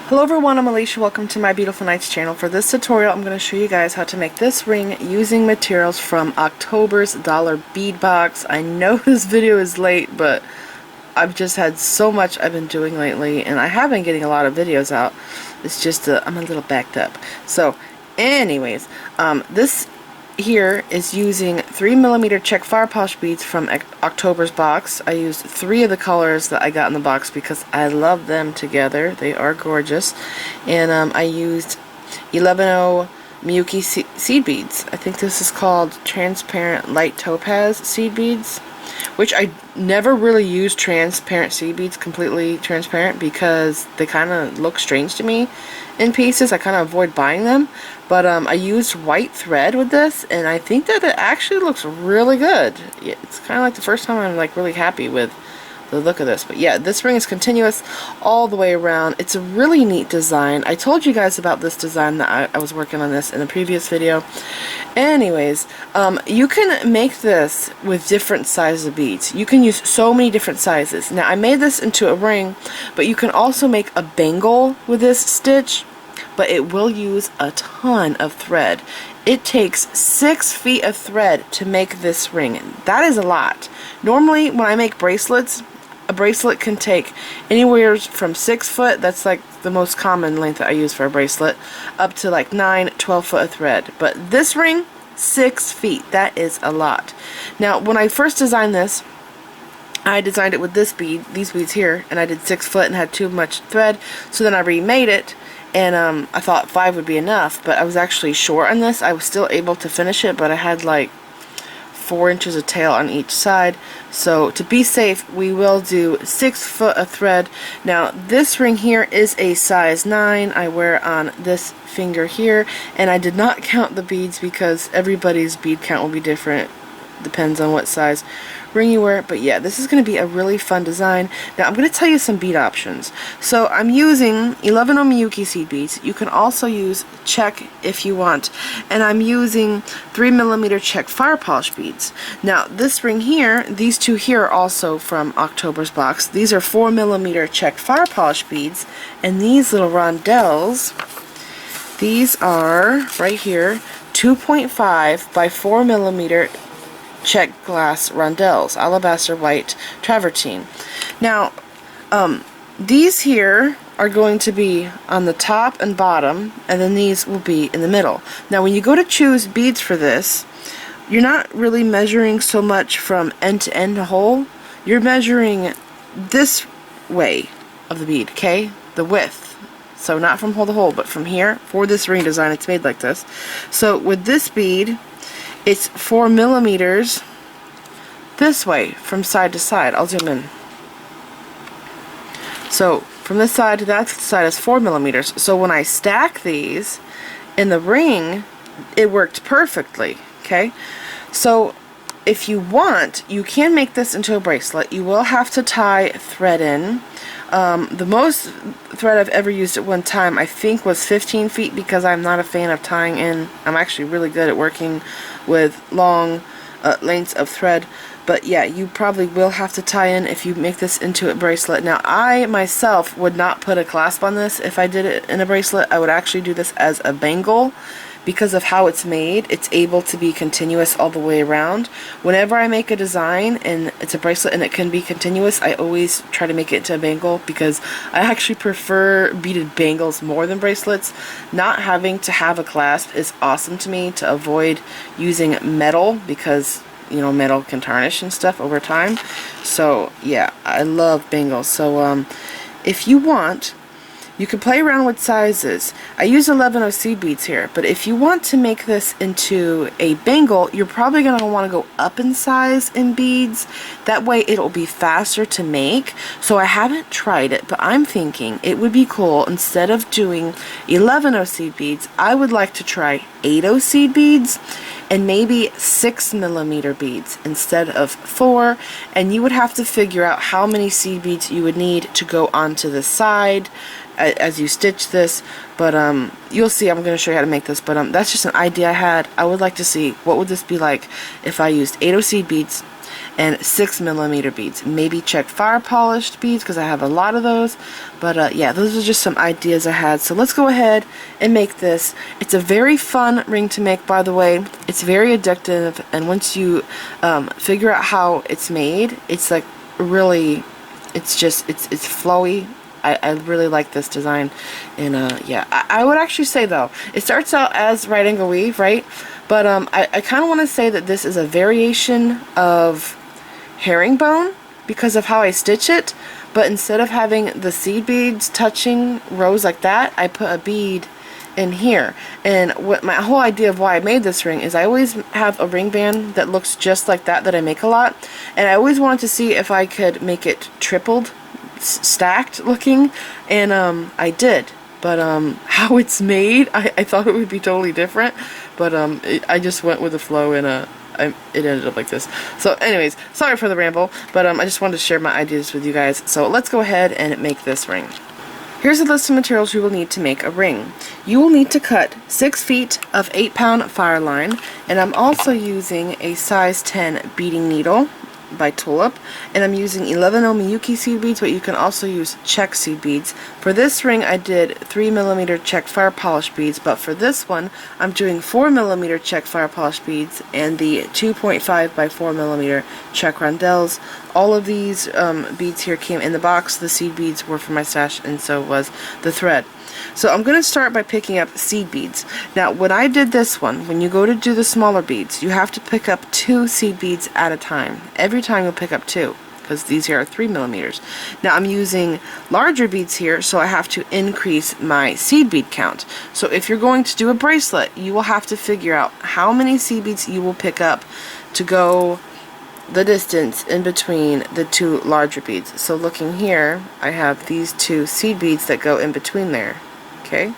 Hello everyone, I'm Alicia. Welcome to my Beautiful Nights channel. For this tutorial, I'm going to show you guys how to make this ring using materials from October's Dollar Bead Box. I know this video is late, but I've just had so much I've been doing lately, and I have been getting a lot of videos out. It's just I'm a little backed up. So, anyways, this here is using 3mm Czech fire polish beads from October's box. I used 3 of the colors that I got in the box because I love them together. They are gorgeous. And I used 11-0 Miyuki seed beads. I think this is called transparent light topaz seed beads, which I never really use transparent seed beads completely transparent because they kind of look strange to me in pieces. I kind of avoid buying them, but I used white thread with this, and I think that it actually looks really good. It's kind of like the first time I'm like really happy with the look of this. But yeah, this ring is continuous all the way around. It's a really neat design. I told you guys about this design that I was working on this in the previous video. Anyways, you can make this with different sizes of beads. You can use so many different sizes. Now I made this into a ring, but you can also make a bangle with this stitch, but it will use a ton of thread. It takes 6 feet of thread to make this ring. That is a lot. Normally when I make bracelets, a bracelet can take anywhere from 6 foot, that's like the most common length that I use for a bracelet, up to like 9, 12 foot of thread. But this ring, 6 feet. That is a lot. Now when I first designed this, I designed it with this bead, these beads here, and I did 6 foot and had too much thread, so then I remade it, and I thought 5 would be enough, but I was actually short on this. I was still able to finish it, but I had like 4 inches of tail on each side. So to be safe, we will do 6 foot of thread. Now this ring here is a size 9. I wear on this finger here, and I did not count the beads because everybody's bead count will be different. Depends on what size ring you wear. But yeah, this is going to be a really fun design. Now I'm going to tell you some bead options. So I'm using 11-0 Miyuki seed beads. You can also use Czech if you want, and I'm using 3mm Czech fire polish beads. Now this ring here, these two here are also from October's box. These are 4mm Czech fire polish beads, and these little rondelles, these are right here 2.5 by 4mm Czech glass rondelles, alabaster white travertine. Now these here are going to be on the top and bottom, and then these will be in the middle. Now when you go to choose beads for this, you're not really measuring so much from end to end hole. You're measuring this way of the bead, okay? The width. So not from hole to hole, but from here. For this ring design, it's made like this. So with this bead, it's 4mm this way from side to side. I'll zoom in. So from this side to that side is 4mm. So when I stack these in the ring, it worked perfectly. Okay, so if you want, you can make this into a bracelet. You will have to tie thread in. The most thread I've ever used at one time, I think, was 15 feet because I'm not a fan of tying in. I'm actually really good at working with long lengths of thread. But yeah, you probably will have to tie in if you make this into a bracelet. Now I myself would not put a clasp on this if I did it in a bracelet. I would actually do this as a bangle. Because of how it's made, it's able to be continuous all the way around. Whenever I make a design and it's a bracelet and it can be continuous, I always try to make it into a bangle because I actually prefer beaded bangles more than bracelets. Not having to have a clasp is awesome to me to avoid using metal because, you know, metal can tarnish and stuff over time. So yeah, I love bangles. So if you want, you can play around with sizes. I use 11-0 seed beads here, but if you want to make this into a bangle, you're probably going to want to go up in size in beads. That way it'll be faster to make. So I haven't tried it, but I'm thinking it would be cool, instead of doing 11-0 seed beads, I would like to try 8-0 seed beads and maybe 6mm beads instead of 4, and you would have to figure out how many seed beads you would need to go onto the side as you stitch this, but you'll see. I'm going to show you how to make this, but that's just an idea I had. I would like to see what would this be like if I used 8 seed beads and 6mm beads, maybe Czech fire polished beads because I have a lot of those. But yeah, those are just some ideas I had. So let's go ahead and make this. It's a very fun ring to make, by the way. It's very addictive, and once you figure out how it's made, it's like really, it's flowy. I really like this design, and yeah, I would actually say though, it starts out as right angle weave, right? But I kind of want to say that this is a variation of herringbone because of how I stitch it, but instead of having the seed beads touching rows like that, I put a bead in here. And what my whole idea of why I made this ring is I always have a ring band that looks just like that I make a lot, and I always wanted to see if I could make it tripled, stacked looking, and I did. But how it's made, I thought it would be totally different, but I just went with the flow, and it ended up like this. So anyways, sorry for the ramble, but I just wanted to share my ideas with you guys. So let's go ahead and make this ring. Here's a list of materials you will need to make a ring. You will need to cut 6 feet of 8-pound fireline, and I'm also using a size 10 beading needle by Tulip, and I'm using 11 Miyuki seed beads, but you can also use Czech seed beads. For this ring I did 3mm Czech fire polish beads, but for this one I'm doing 4mm Czech fire polish beads and the 2.5 by 4mm Czech rondelles. All of these beads here came in the box. The seed beads were from my stash, and so was the thread. So I'm going to start by picking up seed beads. Now when I did this one, when you go to do the smaller beads, you have to pick up 2 seed beads at a time. Every time you'll pick up 2, because these here are 3mm. Now I'm using larger beads here, so I have to increase my seed bead count. So if you're going to do a bracelet, you will have to figure out how many seed beads you will pick up to go the distance in between the 2 larger beads. So looking here, I have these 2 seed beads that go in between there. Okay,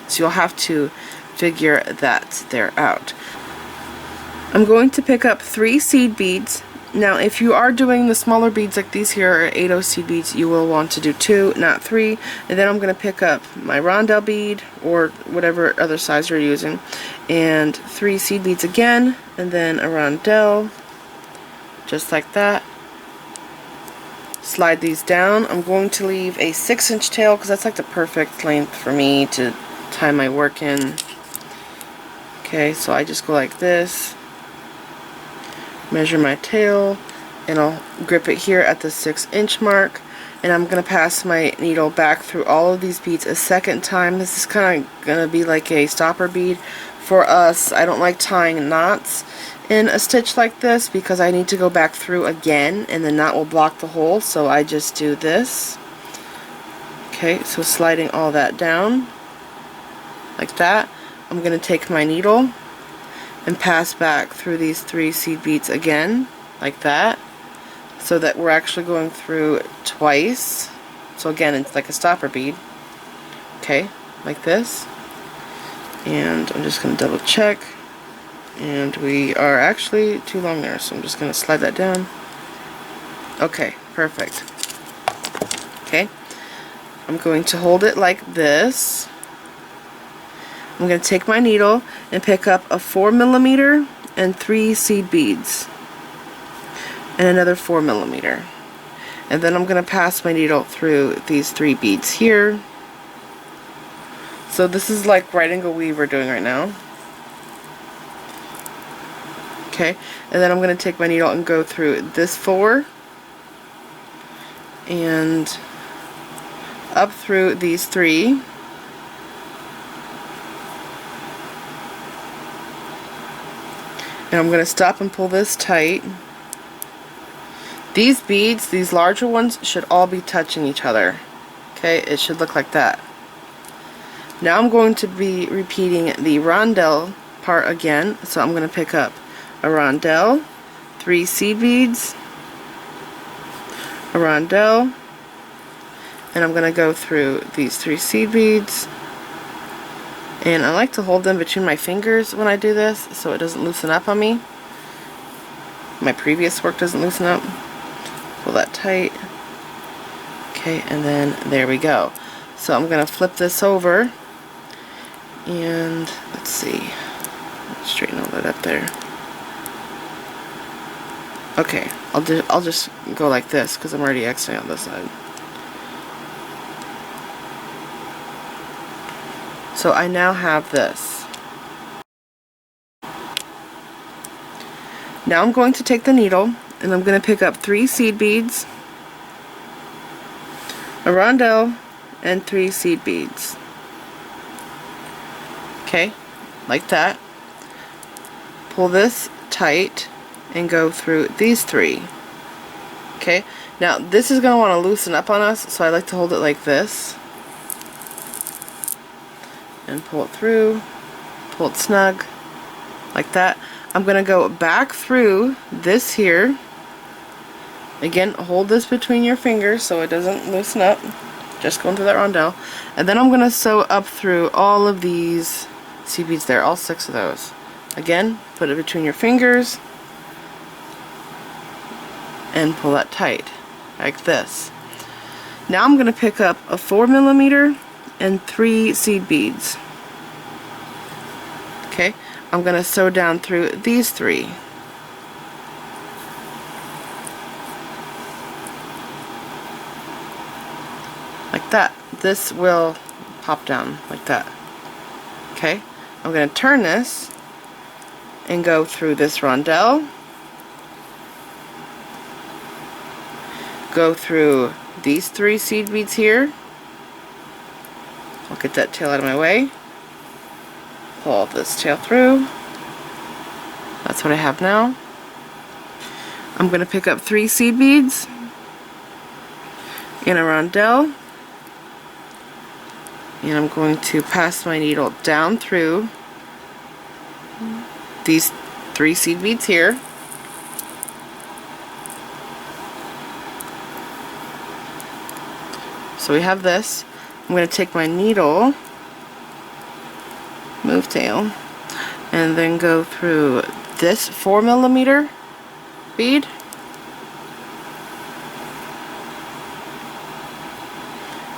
so you'll have to figure that there out. I'm going to pick up 3 seed beads. Now if you are doing the smaller beads like these here are 8 seed beads, you will want to do 2, not 3. And then I'm going to pick up my rondelle bead or whatever other size you're using, and 3 seed beads again, and then a rondelle, just like that. Slide these down. I'm going to leave a 6-inch tail because that's like the perfect length for me to tie my work in. Okay, so I just go like this, measure my tail, and I'll grip it here at the 6-inch mark, and I'm going to pass my needle back through all of these beads a second time. This is kind of going to be like a stopper bead for us. I don't like tying knots in a stitch like this because I need to go back through again and the knot will block the hole, so I just do this. Okay, so sliding all that down like that, I'm going to take my needle and pass back through these 3 seed beads again like that, so that we're actually going through twice. So again, it's like a stopper bead. Okay, like this, and I'm just going to double check. And we are actually too long there, so I'm just going to slide that down. Okay, perfect. Okay, I'm going to hold it like this. I'm going to take my needle and pick up a 4mm and 3 seed beads and another 4mm. And then I'm going to pass my needle through these 3 beads here. So this is like right angle weave we're doing right now. Okay, and then I'm going to take my needle and go through this 4 and up through these 3. And I'm going to stop and pull this tight. These beads, these larger ones, should all be touching each other. Okay, it should look like that. Now I'm going to be repeating the rondelle part again, so I'm going to pick up a rondelle, 3 seed beads, a rondelle, and I'm going to go through these 3 seed beads, and I like to hold them between my fingers when I do this so it doesn't loosen up on me. My previous work doesn't loosen up. Pull that tight. Okay, and then there we go. So I'm going to flip this over, and let's see, straighten all that up there. Okay, I'll just go like this because I'm already Xing on this side. So I now have this. Now I'm going to take the needle and I'm going to pick up 3 seed beads, a rondelle, and 3 seed beads. Okay, like that. Pull this tight and go through these 3. Okay, now this is going to want to loosen up on us, so I like to hold it like this and pull it through, pull it snug, like that. I'm going to go back through this here. Again, hold this between your fingers so it doesn't loosen up. Just going through that rondelle. And then I'm going to sew up through all of these seed beads there, all 6 of those. Again, put it between your fingers and pull that tight, like this. Now I'm going to pick up a 4mm and 3 seed beads. Okay, I'm going to sew down through these 3. Like that. This will pop down like that. Okay, I'm going to turn this and go through this rondelle, go through these 3 seed beads here. I'll get that tail out of my way. Pull this tail through. That's what I have now. I'm going to pick up 3 seed beads in a rondelle, and I'm going to pass my needle down through these 3 seed beads here. So we have this. I'm going to take my needle, move tail, and then go through this 4mm bead,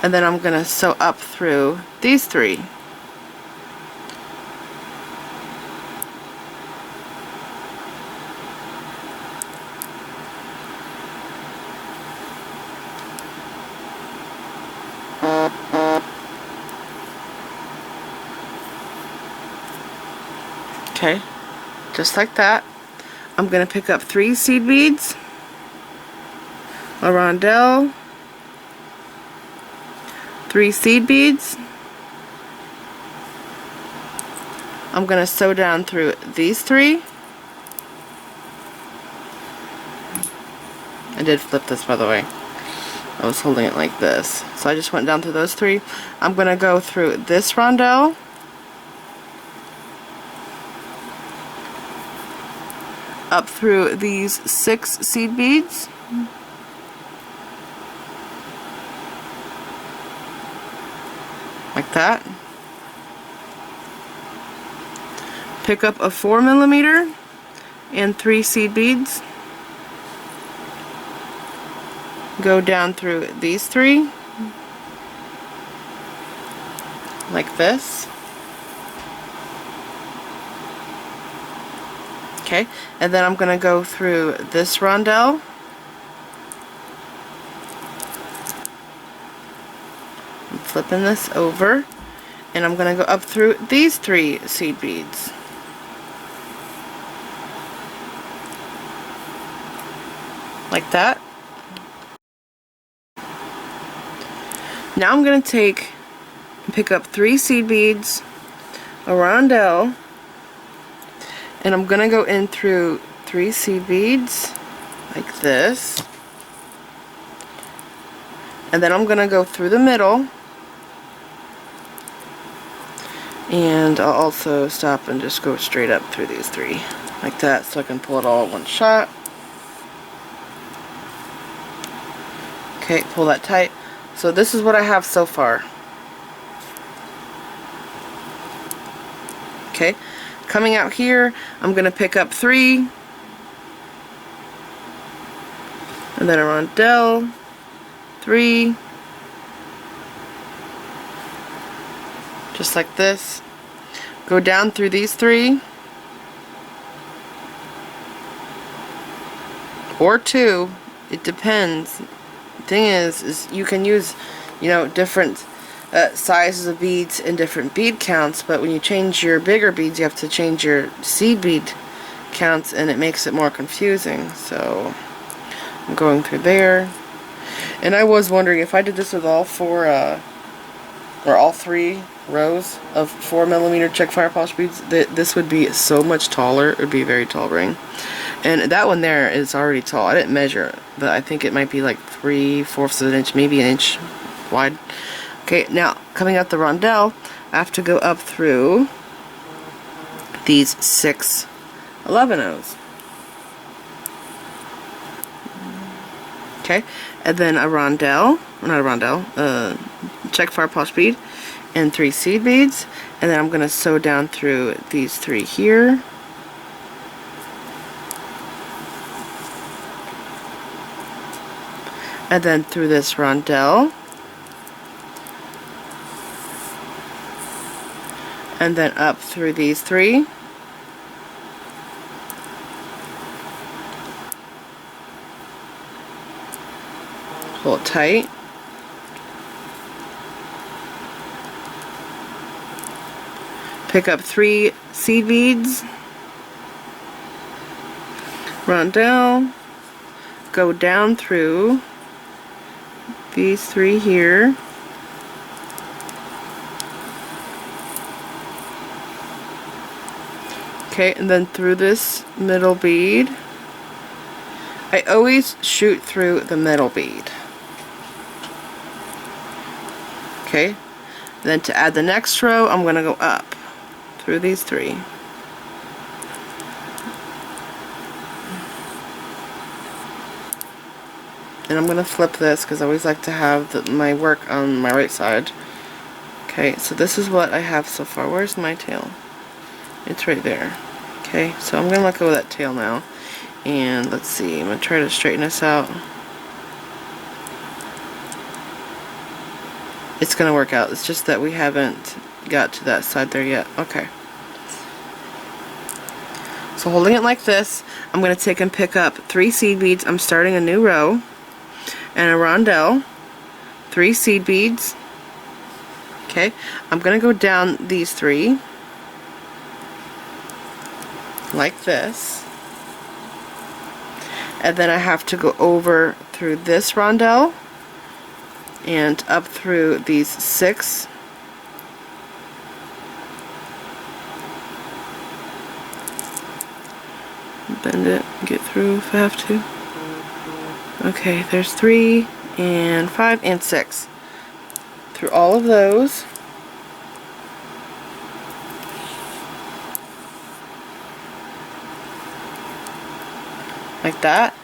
and then I'm going to sew up through these 3. Okay, just like that. I'm going to pick up 3 seed beads, a rondelle, 3 seed beads. I'm going to sew down through these 3. I did flip this, by the way. I was holding it like this. So I just went down through those 3. I'm going to go through this rondelle, up through these 6 seed beads, like that. Pick up a 4mm and 3 seed beads, go down through these 3 like this. Okay, and then I'm going to go through this rondelle, I'm flipping this over, and I'm going to go up through these 3 seed beads. Like that. Now I'm going to pick up 3 seed beads, a rondelle, and I'm going to go in through 3 seed beads like this, and then I'm going to go through the middle, and I'll also stop and just go straight up through these 3 like that, so I can pull it all at one shot. Okay, pull that tight. So this is what I have so far. Okay, coming out here, I'm going to pick up 3, and then a rondelle, 3, just like this. Go down through these 3 or 2, it depends. The thing is you can use, you know, different sizes of beads and different bead counts, but when you change your bigger beads you have to change your seed bead counts, and it makes it more confusing. So I'm going through there, and I was wondering if I did this with all 4 or all 3 rows of 4mm Czech fire polish beads, this would be so much taller. It would be a very tall ring. And that one there is already tall. I didn't measure it, but I think it might be like 3/4 of an inch, maybe an inch wide. Okay, now coming out the rondelle, I have to go up through these 6 11/0s. Okay, and then a rondelle, not a rondelle, Czech fire polish bead, and 3 seed beads, and then I'm going to sew down through these 3 here. And then through this rondelle. And then up through these 3. Pull it tight. Pick up 3 seed beads, rondelle, go down through these 3 here, okay, and then through this middle bead. I always shoot through the middle bead. Okay, then to add the next row, I'm going to go up through these 3. And I'm going to flip this because I always like to have my work on my right side. Okay, so this is what I have so far. Where's my tail? It's right there. Okay, so I'm going to let go of that tail now. And let's see, I'm going to try to straighten this out. It's going to work out. It's just that we haven't got to that side there yet. Okay. So holding it like this, I'm going to take and pick up 3 seed beads. I'm starting a new row. And a rondelle. 3 seed beads. Okay. I'm going to go down these 3. Like this. And then I have to go over through this rondelle. And up through these 6. Bend it, get through if I have to. Okay, there's 3 and 5 and 6. Through all of those. Like that.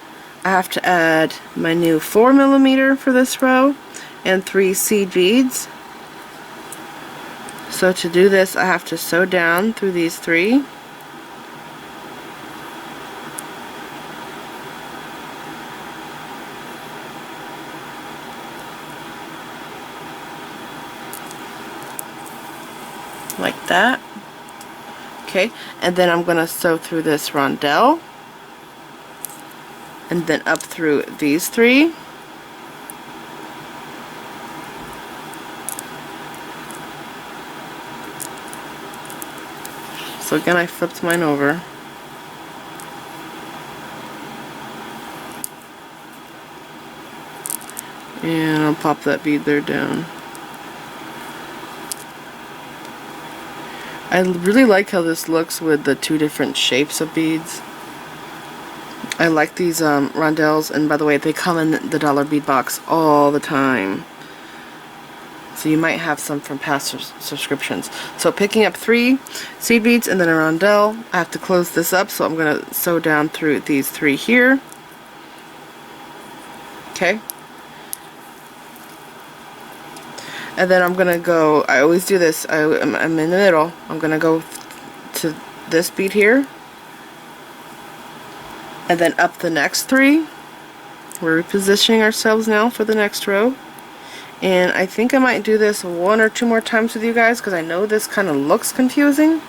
I have to add my new 4mm for this row and 3 seed beads. So to do this, I have to sew down through these 3. Like that. Okay, and then I'm going to sew through this rondelle. And then up through these 3. So again, I flipped mine over. And I'll pop that bead there down. I really like how this looks with the 2 different shapes of beads. I like these rondelles, and by the way, they come in the dollar bead box all the time. So you might have some from past subscriptions. So picking up 3 seed beads and then a rondelle. I have to close this up, so I'm going to sew down through these 3 here. Okay. And then I'm going to go, I always do this, I'm in the middle. I'm going to go to this bead here. And then up the next 3. We're repositioning ourselves now for the next row. And I think I might do this 1 or 2 more times with you guys because I know this kind of looks confusing.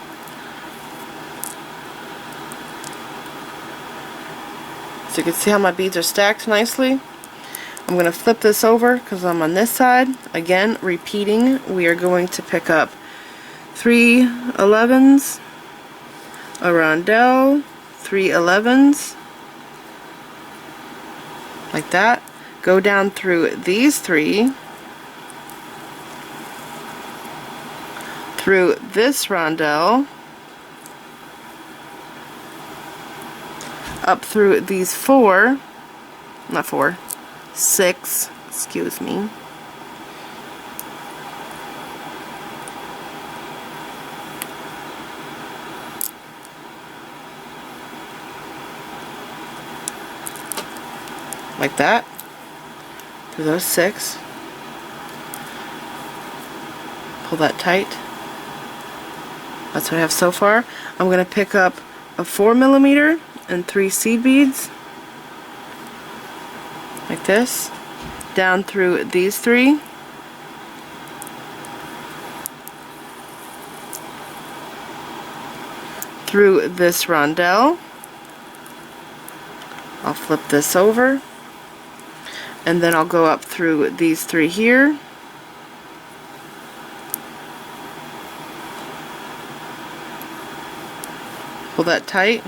So you can see how my beads are stacked nicely. I'm going to flip this over because I'm on this side. Again, repeating, we are going to pick up 3 11s, a rondelle, 3 11s, like that. Go down through these 3, through this rondelle, up through these 4, not 4, 6, excuse me, like that, through those 6, pull that tight. That's what I have so far. I'm going to pick up a 4mm and 3 seed beads, like this, down through these 3, through this rondelle. I'll flip this over, and then I'll go up through these 3 here, pull that tight.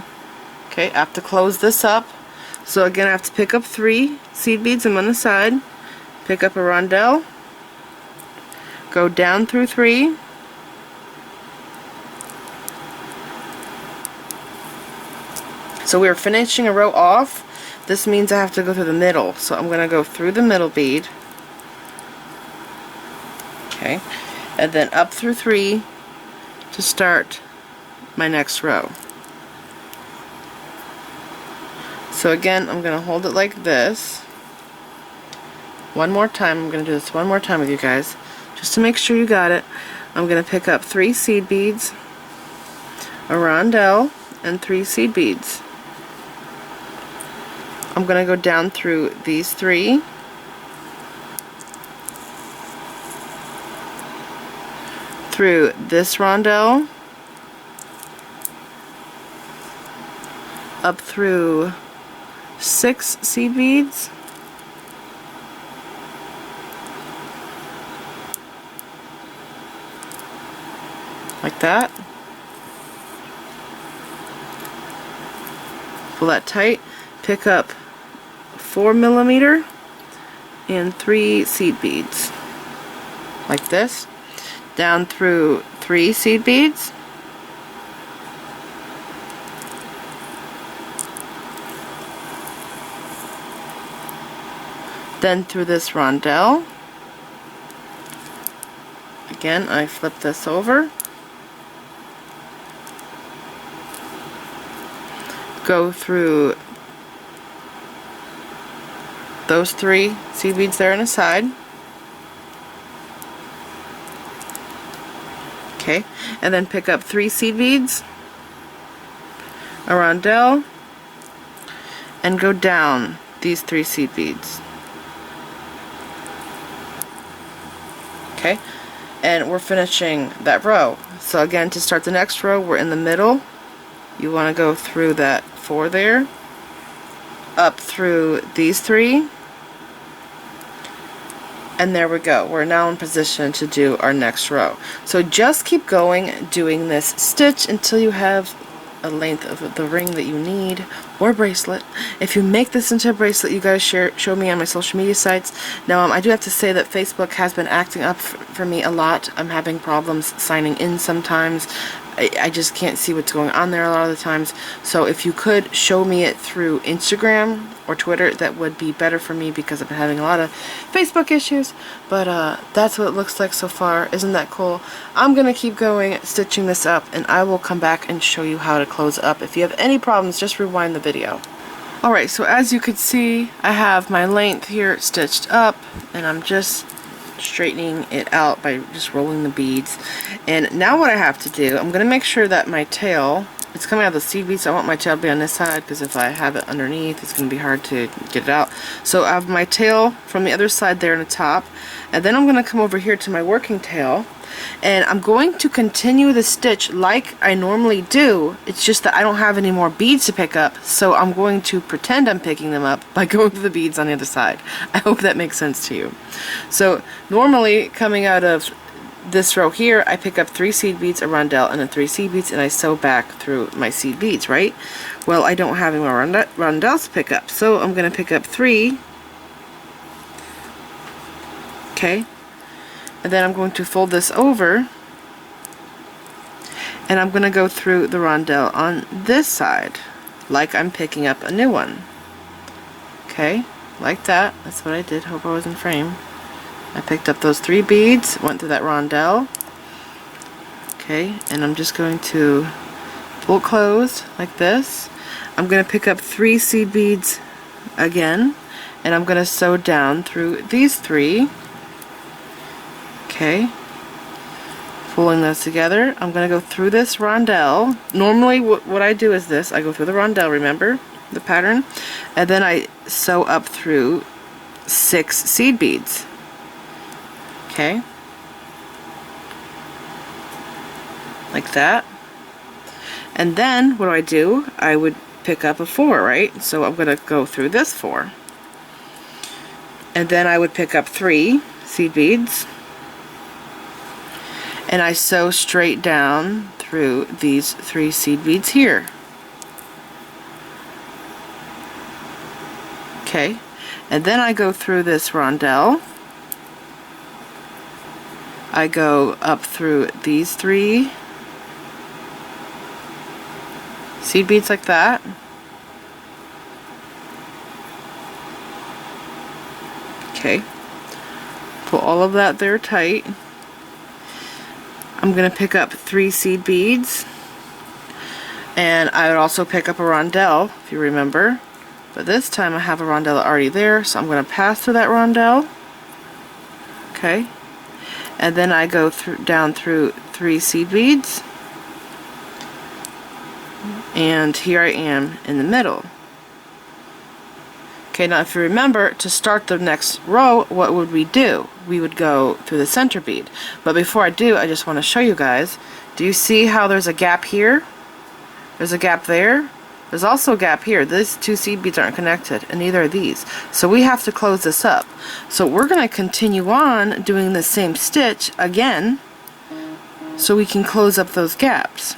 Okay, I have to close this up. So again, I have to pick up 3 seed beads. I'm on the side, pick up a rondelle, go down through 3, so we're finishing a row off. This means I have to go through the middle, so I'm going to go through the middle bead, okay, and then up through 3 to start my next row. So again, I'm going to hold it like this. One more time. I'm going to do this one more time with you guys, just to make sure you got it. I'm going to pick up 3 seed beads, a rondelle, and 3 seed beads. I'm going to go down through these 3, through this rondelle, up through 6 seed beads, like that. Pull that tight, pick up 4mm and 3 seed beads, like this, down through 3 seed beads, then through this rondelle. Again, I flip this over, go through those 3 seed beads there on the side, okay, and then pick up 3 seed beads, a rondelle, and go down these 3 seed beads. Okay, and we're finishing that row. So again, to start the next row, we're in the middle. You want to go through that 4 there, up through these 3, and there we go. We're now in position to do our next row. So just keep going, doing this stitch until you have a length of the ring that you need, or bracelet. If you make this into a bracelet, you guys show me on my social media sites. Now I do have to say that Facebook has been acting up for me a lot. I'm having problems signing in sometimes. I just can't see what's going on there a lot of the times. So if you could show me it through Instagram or Twitter, that would be better for me, because I've been having a lot of Facebook issues. But that's what it looks like so far. Isn't that cool? I'm going to keep going, stitching this up, and I will come back and show you how to close it up. If you have any problems, just rewind the video. Alright, so as you can see, I have my length here stitched up, and I'm just straightening it out by just rolling the beads. And now what I have to do, I'm going to make sure that my tail it's coming out of the seed bead, so I want my tail to be on this side, because if I have it underneath, it's going to be hard to get it out. So I have my tail from the other side there in the top, and then I'm going to come over here to my working tail, and I'm going to continue the stitch like I normally do. It's just that I don't have any more beads to pick up, so I'm going to pretend I'm picking them up by going through the beads on the other side. I hope that makes sense to you. So normally, coming out of this row here, I pick up 3 seed beads, a rondelle, and then 3 seed beads, and I sew back through my seed beads, right? Well, I don't have any more rondelles to pick up, so I'm going to pick up 3. Okay, and then I'm going to fold this over, and I'm going to go through the rondelle on this side, like I'm picking up a new one. Okay, like that. That's what I did. Hope I was in frame. I picked up those 3 beads, went through that rondelle. Okay, and I'm just going to pull it closed like this. I'm going to pick up 3 seed beads again, and I'm going to sew down through these 3. Okay, pulling those together. I'm going to go through this rondelle. Normally what I do is this. I go through the rondelle, remember the pattern, and then I sew up through 6 seed beads. Okay, like that. And then what do? I would pick up a 4, right? So I'm going to go through this 4. And then I would pick up 3 seed beads. And I sew straight down through these 3 seed beads here. Okay, and then I go through this rondelle. I go up through these 3 seed beads like that. Okay, pull all of that there tight. I'm going to pick up 3 seed beads, and I would also pick up a rondelle, if you remember, but this time I have a rondelle already there, so I'm going to pass through that rondelle. Okay, and then I go down through 3 seed beads, and here I am in the middle. Okay, now if you remember, to start the next row, what would we do? We would go through the center bead. But before I do, I just want to show you guys, do you see how there's a gap here? There's a gap there. There's also a gap here. These 2 seed beads aren't connected, and neither are these. So we have to close this up. So we're going to continue on doing the same stitch again, so we can close up those gaps.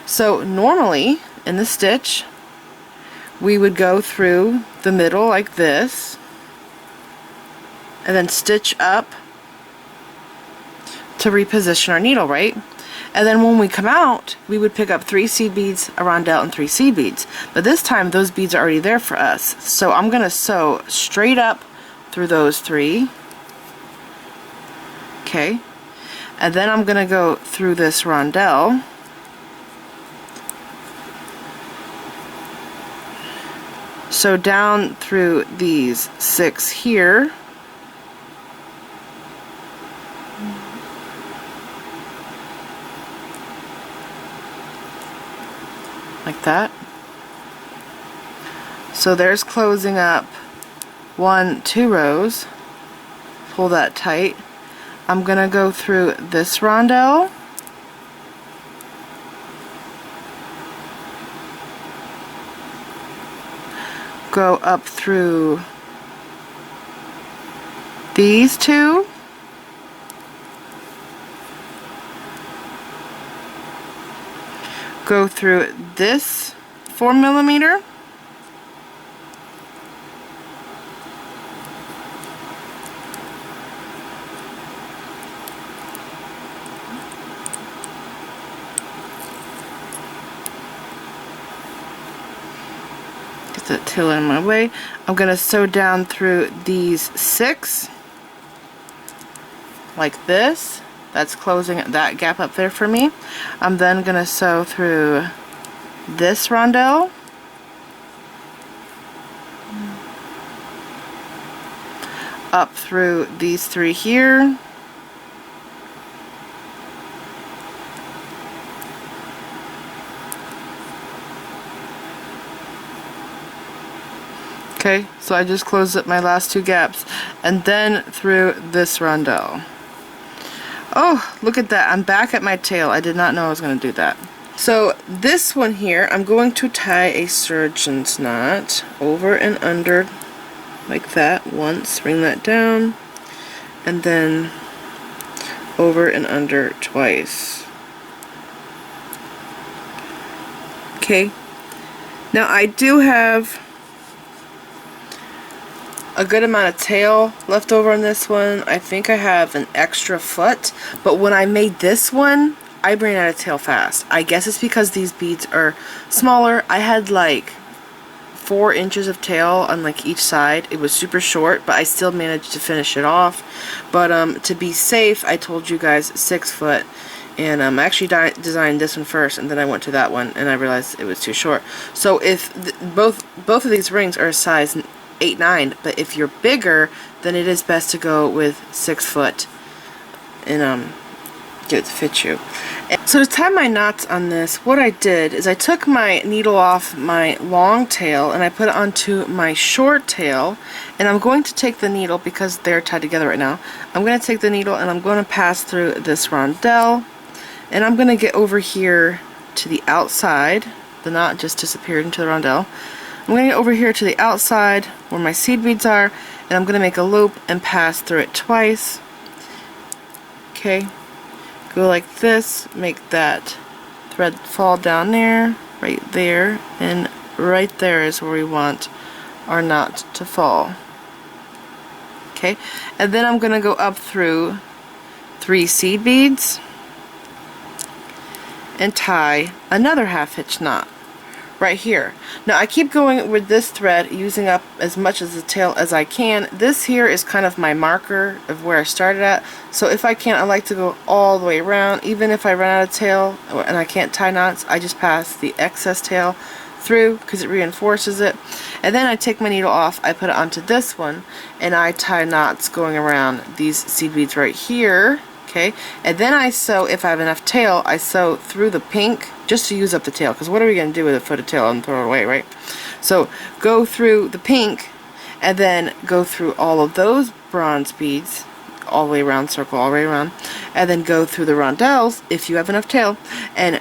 So normally, in the stitch, we would go through the middle like this, and then stitch up to reposition our needle, right? And then when we come out, we would pick up 3 seed beads, a rondelle, and 3 seed beads. But this time, those beads are already there for us. So I'm going to sew straight up through those 3. Okay. And then I'm going to go through this rondelle. So down through these 6 here. Like that. So there's closing up 1, 2 rows. Pull that tight. I'm going to go through this rondelle. Go up through these 2. Go through this 4mm. That tail in my way. I'm going to sew down through these 6 like this. That's closing that gap up there for me. I'm then going to sew through this rondelle, up through these 3 here, Okay, so I just closed up my last 2 gaps, and then through this rondelle. Oh, look at that. I'm back at my tail. I did not know I was going to do that. So this one here, I'm going to tie a surgeon's knot over and under like that once, bring that down, and then over and under twice. Okay, now I do have a good amount of tail left over on this one. I think I have an extra foot, but when I made this one, I ran out of tail fast. I guess it's because these beads are smaller. I had like 4 inches of tail on like each side. It was super short, but I still managed to finish it off. But to be safe, I told you guys 6 foot, and I actually designed this one first, and then I went to that one, and I realized it was too short. So if both of these rings are a size 8-9, but if you're bigger, then it is best to go with 6 foot and get it to fit you. So to tie my knots on this, what I did is I took my needle off my long tail and I put it onto my short tail, and I'm going to take the needle, because they're tied together right now, I'm going to take the needle and I'm going to pass through this rondelle, and I'm going to get over here to the outside. The knot just disappeared into the rondelle. I'm going to get over here to the outside where my seed beads are, and I'm going to make a loop and pass through it twice. Okay, go like this, make that thread fall down there, right there, and right there is where we want our knot to fall. Okay, and then I'm going to go up through 3 seed beads and tie another half hitch knot right here. Now I keep going with this thread, using up as much of the tail as I can. This here is kind of my marker of where I started at, so if I can, I like to go all the way around. Even if I run out of tail and I can't tie knots, I just pass the excess tail through because it reinforces it. And then I take my needle off, I put it onto this one, and I tie knots going around these seed beads right here. Okay, and then I sew, if I have enough tail, I sew through the pink just to use up the tail, because what are we going to do with a foot of tail and throw it away, right? So go through the pink, and then go through all of those bronze beads, all the way around, circle all the way around, and then go through the rondelles, if you have enough tail, and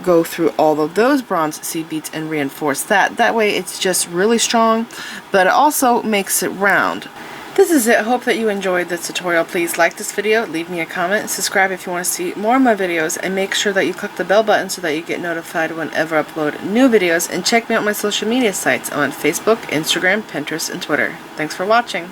go through all of those bronze seed beads and reinforce that. That way it's just really strong, but it also makes it round. This is it. I hope that you enjoyed this tutorial. Please like this video, leave me a comment, and subscribe if you want to see more of my videos, and make sure that you click the bell button so that you get notified whenever I upload new videos, and check me out on my social media sites on Facebook, Instagram, Pinterest, and Twitter. Thanks for watching.